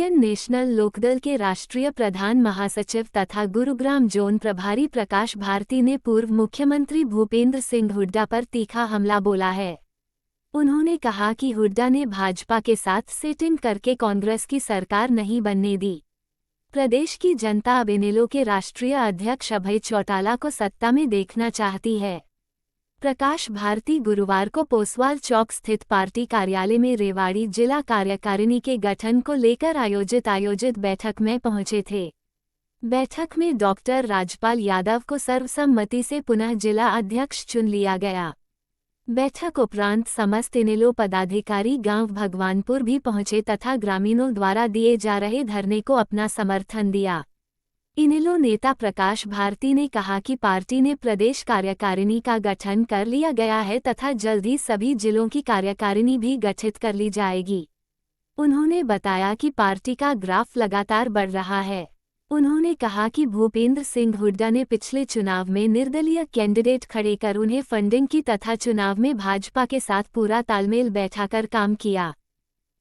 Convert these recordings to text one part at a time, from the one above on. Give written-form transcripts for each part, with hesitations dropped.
Indian national Lokdal के राष्ट्रीय प्रधान महासचिव तथा गुरुग्राम जोन प्रभारी प्रकाश भारती ने पूर्व मुख्यमंत्री भूपेंद्र सिंह हुड्डा पर तीखा हमला बोला है। उन्होंने कहा कि हुड्डा ने भाजपा के साथ सिट-इन करके कांग्रेस की सरकार नहीं बनने दी। प्रदेश की जनता अब इनेलो के राष्ट्रीय अध्यक्ष अभय चौटाला को सत्ता में देखना चाहती है। प्रकाश भारती गुरुवार को पोसवाल चौक स्थित पार्टी कार्यालय में रेवाड़ी जिला कार्यकारिणी के गठन को लेकर आयोजित बैठक में पहुंचे थे। बैठक में डॉक्टर राजपाल यादव को सर्वसम्मति से पुनः जिला अध्यक्ष चुन लिया गया। बैठक उपरांत समस्त इनेलो पदाधिकारी गांव भगवानपुर भी पहुंचे तथा ग्रामीणों द्वारा दिए जा रहे धरने को अपना समर्थन दिया। इनेलो नेता प्रकाश भारती ने कहा कि पार्टी ने प्रदेश कार्यकारिणी का गठन कर लिया गया है तथा जल्द ही सभी जिलों की कार्यकारिणी भी गठित कर ली जाएगी। उन्होंने बताया कि पार्टी का ग्राफ लगातार बढ़ रहा है। उन्होंने कहा कि भूपेंद्र सिंह हुड्डा ने पिछले चुनाव में निर्दलीय कैंडिडेट खड़े कर उन्हें फंडिंग की तथा चुनाव में भाजपा के साथ पूरा तालमेल बैठाकर काम किया,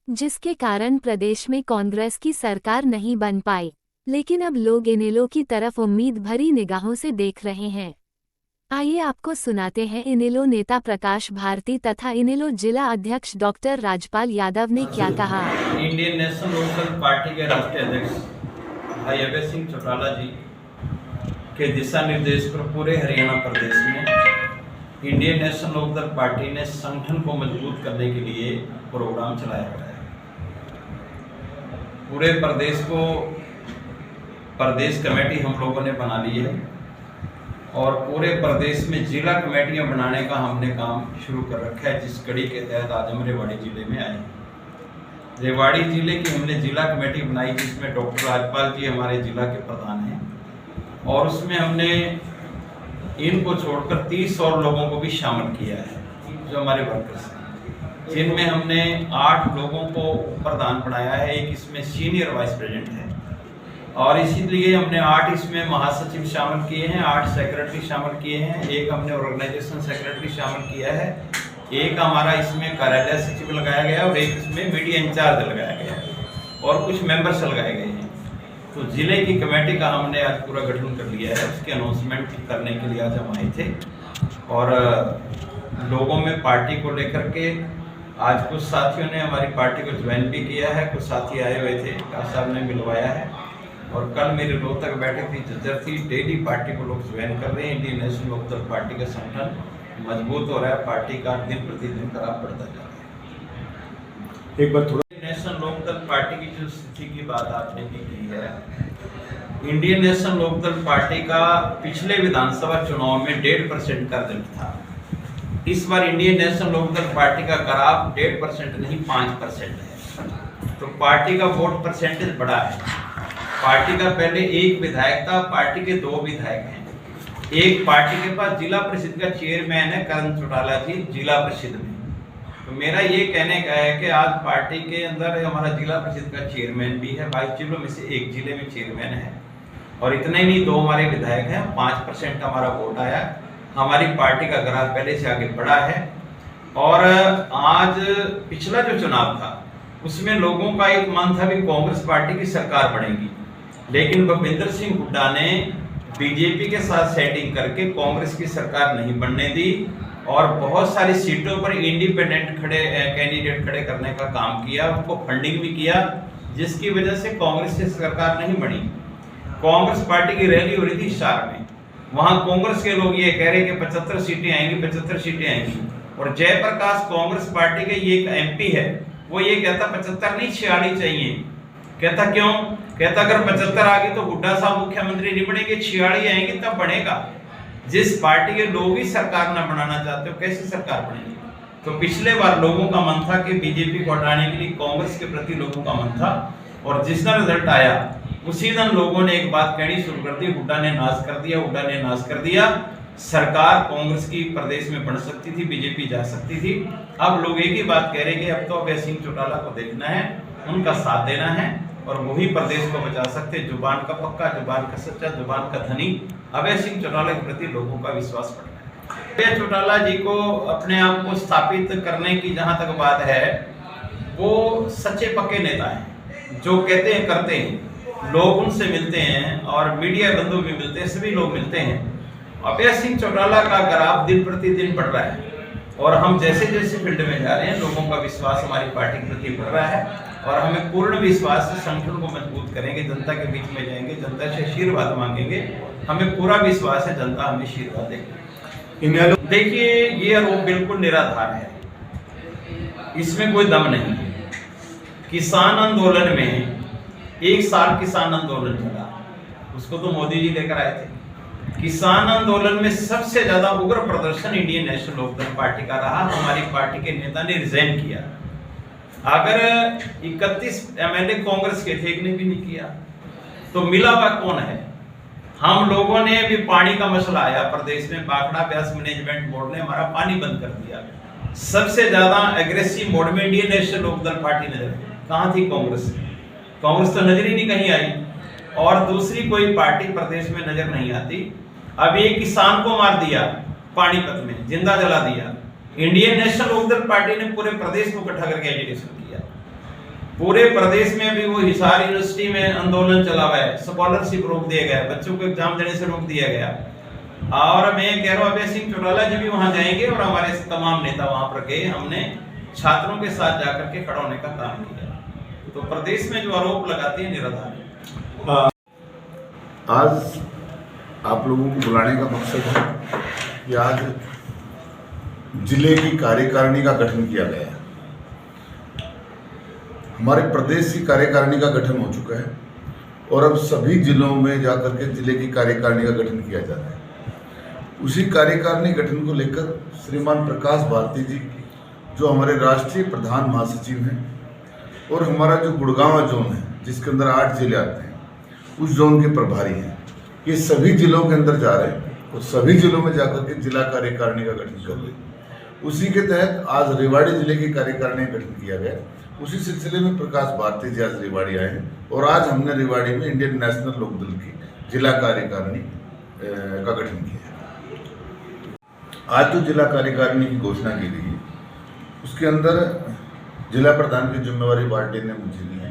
जिसके कारण प्रदेश में कांग्रेस की सरकार नहीं बन पाई। लेकिन अब लोग इनेलो की तरफ उम्मीद भरी निगाहों से देख रहे हैं। आइए आपको सुनाते हैं इनेलो नेता प्रकाश भारती तथा इनेलो जिला अध्यक्ष डॉक्टर राजपाल यादव ने क्या कहा। इंडियन नेशनल लोकदल पार्टी के राष्ट्रीय अध्यक्ष भाई अभय सिंह चौटाला जी के दिशा निर्देश पर पूरे हरियाणा प्रदेश में इंडियन नेशनल लोकदल पार्टी ने संगठन को मजबूत करने के लिए प्रोग्राम चलाया हुआ है। पूरे प्रदेश को प्रदेश कमेटी हम लोगों ने बना ली है और पूरे प्रदेश में जिला कमेटियां बनाने का हमने काम शुरू कर रखा है, जिस कड़ी के तहत आज हम रेवाड़ी जिले में आए। रेवाड़ी जिले की हमने जिला कमेटी बनाई जिसमें डॉक्टर राजपाल जी हमारे जिला के प्रधान हैं और उसमें हमने इनको छोड़कर 30 और लोगों को भी शामिल किया है जो हमारे वर्कर्स हैं, जिनमें हमने 8 लोगों को प्रधान बनाया है। एक इसमें सीनियर वाइस प्रेसिडेंट है और इसीलिए हमने 8 इसमें महासचिव शामिल किए हैं, 8 सेक्रेटरी शामिल किए हैं, एक हमने ऑर्गेनाइजेशन सेक्रेटरी शामिल किया है, एक हमारा इसमें कार्यालय सचिव लगाया गया और एक इसमें मीडिया इंचार्ज लगाया गया है और कुछ मेंबर्स लगाए गए हैं। तो जिले की कमेटी का हमने आज पूरा गठन कर लिया है। उसके अनाउंसमेंट करने के लिए आज हम आए थे और लोगों में पार्टी को लेकर के आज कुछ साथियों ने हमारी पार्टी को ज्वाइन भी किया है, कुछ साथी आए हुए थे, साहब ने मिलवाया है और कल मेरे रोहतक बैठक थी, जज्जर थी। डेली पार्टी को लोग ज्वाइन कर रहे हैं। इंडियन नेशनल लोकदल पार्टी का संगठन मजबूत हो रहा है, पार्टी का दिन प्रतिदिन खराब पड़ता जा रहा है। एक बार थोड़ा नेशनल लोकदल पार्टी की जो स्थिति की बात आपने भी की है, इंडियन नेशनल लोकदल पार्टी का पिछले विधानसभा चुनाव में 1.5% का दल था। इस बार इंडियन नेशनल लोकदल पार्टी का ग्राफ 1.5% नहीं 5% है, तो पार्टी का वोट परसेंटेज बढ़ा है। पार्टी का पहले एक विधायक था, पार्टी के 2 विधायक हैं। एक पार्टी के पास जिला परिषद का चेयरमैन है करण चौटाला जी जिला परिषद में। तो मेरा ये कहने का है कि आज पार्टी के अंदर हमारा जिला परिषद का चेयरमैन भी है, 22 जिलों में से एक जिले में चेयरमैन है और इतने नहीं 2 हमारे विधायक हैं। 5% हमारा वोट आया। हमारी पार्टी का ग्राफ पहले से आगे बढ़ा है और आज पिछला जो चुनाव था उसमें लोगों का एक मन था भी कांग्रेस पार्टी की सरकार बनेगी, लेकिन भूपेंद्र सिंह हुड्डा ने बीजेपी के साथ सेटिंग करके कांग्रेस की सरकार नहीं बनने दी और बहुत सारी सीटों पर इंडिपेंडेंट कैंडिडेट खड़े करने का काम किया, उनको फंडिंग भी किया, जिसकी वजह से कांग्रेस की सरकार नहीं बनी। कांग्रेस पार्टी की रैली हो रही थी हिसार में, वहां कांग्रेस के लोग ये कह रहे कि 75 सीटें आएंगी, 75 सीटें आएंगी और जयप्रकाश कांग्रेस पार्टी के ये एक एमपी है, वो ये कहता 75 नहीं 46 चाहिए। कहता क्यों? कहता अगर 75 आ गई तो हुड्डा साहब मुख्यमंत्री नहीं बनेंगे, 46 आएंगे तब बनेगा। जिस पार्टी के लोग ही सरकार ना बनाना चाहते हो कैसे सरकार बनेगी? तो पिछले बार लोगों का मन था कि बीजेपी को हटाने के लिए कांग्रेस के प्रति लोगों का मन था और जिस दिन रिजल्ट आया उसी दिन लोगों ने एक बात कहनी शुरू कर दी, हुड्डा ने नाश कर दिया, हुड्डा ने नाश कर दिया। सरकार कांग्रेस की प्रदेश में बन सकती थी, बीजेपी जा सकती थी। अब लोग एक ही बात कह रहे कि अब तो अभय सिंह चौटाला को देखना है, उनका साथ देना है और वही प्रदेश को बचा सकते। जुबान का पक्का, जुबान का सच्चा, जुबान का धनी अभय सिंह चौटाला के प्रति लोगों का विश्वास बढ़ रहा है। अभय चौटाला जी को अपने आप को स्थापित करने की जहां तक बात है, वो सच्चे पक्के नेता हैं। जो कहते हैं करते हैं, लोग उनसे मिलते हैं और मीडिया बंधु भी मिलते हैं, सभी लोग मिलते हैं। अभय सिंह चौटाला का ग्राफ दिन प्रतिदिन बढ़ रहा है और हम जैसे जैसे फील्ड में जा रहे हैं लोगों का विश्वास हमारी पार्टी के प्रति बढ़ रहा है और हमें पूर्ण विश्वास से संगठन को मजबूत करेंगे, जनता के बीच में जाएंगे, जनता से आशीर्वाद मांगेंगे। हमें पूरा विश्वास है जनता हमें आशीर्वाद देगी। देखिए, ये आरोप बिल्कुल निराधार है, इसमें कोई दम नहीं है। किसान आंदोलन में 1 साल किसान आंदोलन चला, उसको तो मोदी जी लेकर आए थे। किसान आंदोलन में सबसे ज्यादा उग्र प्रदर्शन इंडियन नेशनल लोकदल पार्टी का रहा। हमारी पार्टी के नेता ने रिजाइन किया। अगर 31 एमएलए कांग्रेस के थे, एक ने भी नहीं किया, तो मिला हुआ कौन है? हम लोगों ने भी, पानी का मसला आया प्रदेश में, बाखड़ा ब्यास मैनेजमेंट बोर्ड ने हमारा पानी बंद कर दिया। सबसे ज्यादा एग्रेसिव मोड में इंडियन नेशनल लोकदल पार्टी नजर, कहां थी कांग्रेस? कांग्रेस तो नजर ही नहीं कहीं आई और दूसरी कोई पार्टी प्रदेश में नजर नहीं आती। अब एक किसान को मार दिया पानीपत में, जिंदा जला दिया। इंडियन नेशनल लोकदल पार्टी ने पूरे प्रदेश को इकट्ठा करके एजिटेशन किया। पूरे प्रदेश में भी वो हिसार यूनिवर्सिटी में आंदोलन चला हुआ है, स्कॉलरशिप रोक दिया गया, बच्चों को एग्जाम देने से रोक दिया गया। और मैं कह रहा हूँ अभय सिंह चौटाला जी भी वहां जाएंगे और हमारे तमाम नेता वहां पर गए। हमने छात्रों के साथ जाकर के खड़ा होने का काम किया। तो प्रदेश में जो आरोप लगाते हैं निराधार है। आज आप लोगों को बुलाने का मकसद है कि आज जिले की कार्यकारिणी का गठन किया गया है। हमारे प्रदेश की कार्यकारिणी का गठन हो चुका है और अब सभी जिलों में जाकर के जिले की कार्यकारिणी का गठन किया जा रहा है। उसी कार्यकारिणी गठन को लेकर श्रीमान प्रकाश भारती जी, जो हमारे राष्ट्रीय प्रधान महासचिव हैं, और हमारा जो गुड़गांव जोन है जिसके अंदर 8 जिले आते हैं, उस जोन के प्रभारी हैं, ये सभी जिलों के अंदर जा रहे हैं और सभी जिलों में जाकर के जिला कार्यकारिणी का गठन कर रहे हैं। उसी के तहत आज रेवाड़ी जिले की कार्यकारिणी का गठन किया गया। उसी सिलसिले में प्रकाश भारती जी आज रेवाड़ी आए हैं और आज हमने रेवाड़ी में इंडियन नेशनल लोकदल की जिला कार्यकारिणी का गठन किया है। आज जो जिला कार्यकारिणी की घोषणा की गई है उसके अंदर जिला प्रधान की जिम्मेवारी पार्टी ने मुझे दी है।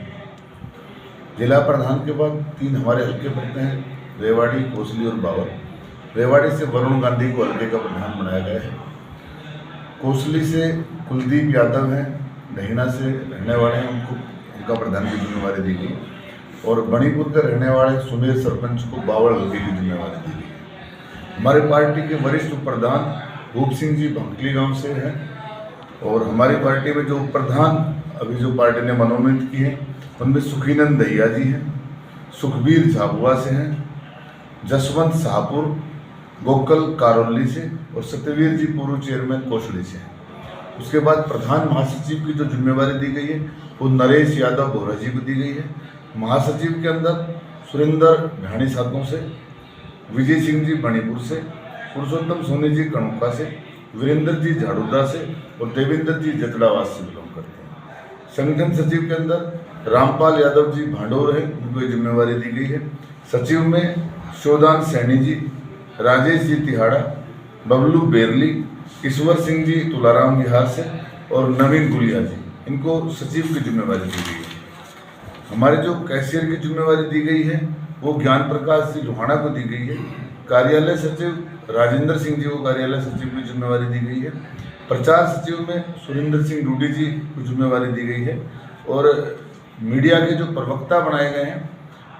जिला प्रधान के बाद 3 हमारे हल्के पड़ते हैं, रेवाड़ी, कोसली और बावर। रेवाड़ी से वरुण गांधी को हल्के का प्रधान बनाया गया है। कोसली से कुलदीप यादव हैं, दहिना से रहने वाले हैं, उनका प्रधान की जिम्मेवारी दी गई। और मणिपुर के रहने वाले सुमेर सरपंच को बावल हल्के की जिम्मेवारी दी गई। हमारी पार्टी के वरिष्ठ उप प्रधान भूप सिंह जी भंकली गांव से हैं और हमारी पार्टी में जो उप प्रधान अभी जो पार्टी ने मनोनीत किए उनमें सुखीनंद दहिया जी हैं, सुखबीर झाबुआ से हैं, जसवंत शाहपुर गोकल कारोली से और सत्यवीर जी पूर्व चेयरमैन कोसली से हैं। उसके बाद प्रधान महासचिव की जो जिम्मेवारी दी गई है वो नरेश यादव बोरा जी को दी गई है। महासचिव के अंदर सुरेंद्र घाणी सातों से, विजय सिंह जी मणिपुर से, पुरुषोत्तम सोनी जी कणुका से, वीरेंद्र जी झाड़ूदा से और देवेंद्र जी जतड़ावास से बिलोंग करते हैं। संगठन सचिव के अंदर रामपाल यादव जी भांडोर है, उनको जिम्मेवारी दी गई है। सचिव में शोदान सैनी जी, राजेश जी तिहाड़ा, बबलू बेरली, ईश्वर सिंह जी तुलाराम बिहार से और नवीन गुलिया जी, इनको सचिव की जिम्मेवारी दी गई है। हमारे जो कैशियर की जिम्मेवारी दी गई है वो ज्ञान प्रकाश जी लोहाना को दी गई है। कार्यालय सचिव राजेंद्र सिंह जी को कार्यालय सचिव की जिम्मेवारी दी गई है। प्रचार सचिव में सुरेंद्र सिंह डूडी जी को जिम्मेवारी दी गई है और मीडिया के जो प्रवक्ता बनाए गए हैं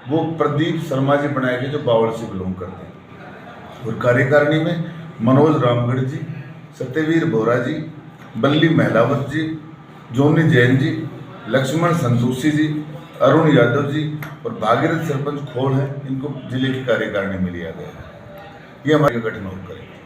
वो प्रदीप शर्मा जी बनाए गए जो बावल से बिलोंग करते हैं। और कार्यकारिणी में मनोज रामगढ़ जी, सत्यवीर बोरा जी, बल्ली महलावत जी, जोनी जैन जी, लक्ष्मण संतोषी जी, अरुण यादव जी और भागीरथ सरपंच खोड़ हैं, इनको जिले की कार्यकारिणी में लिया गया है। ये हमारे गठन और करेंगे।